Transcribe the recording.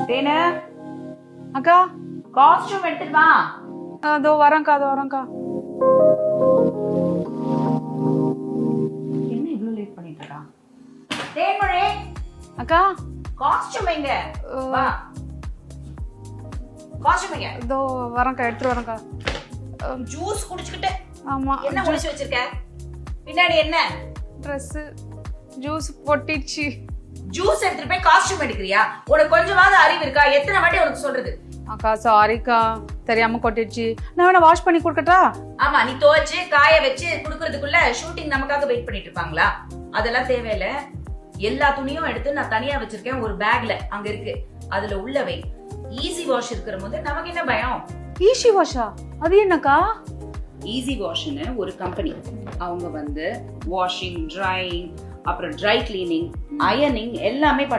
தேனு அக்கா காஸ்டியூம் எடுத்துட்டு வா. அதோ வரேன்க்கா. என்ன இவ்ளோ லேட் பண்ணிட்டு இருக்கா? தேன்மொழி அக்கா காஸ்டியூம் எங்க? வா. காஸ்டியூம் எங்க? இதோ வரேன்க்கா, எடுத்துட்டு வரேன்க்கா. ஜூஸ் குடிச்சிட்டு ஆமா, என்ன குடிச்சு வச்சிருக்க? பின்னாடி என்ன? Dress juice பொட்டிடுச்சு. ஜூஸ் எடுத்துட்டு போய் காஸ்டியூம் எடுக்கறியா? உனக்கு கொஞ்சமாவது அறிவு இருக்கா? எத்தனை வாட்டி உனக்கு சொல்றது? அக்கா சாரிக்கா, தெரியாம கொட்டிடுச்சு. நான் வேணா வாஷ் பண்ணி கொடுக்கட்டா? ஆமா, நீ துவைச்சு காய வச்சு குடுக்கறதுக்குள்ள ஷூட்டிங் நமக்காக வெயிட் பண்ணிட்டு இருப்பாங்களா? அதெல்லாம் தேவையில்ல. எல்லா துணியும் எடுத்து நான் தனியா வச்சிருக்கேன் ஒரு பேக்ல, அங்க இருக்கு. அதுல உள்ள வை. ஈஸி வாஷ் இருக்கிற போது நமக்கு என்ன பயம்? ஈஸி வாஷா? அது என்னக்கா? ஈஸி வாஷ்னு ஒரு கம்பெனி. அவங்க வாஷிங், ட்ரையிங், அப்புறம் ட்ரை கிளீனிங், அயனிங் எல்லாமே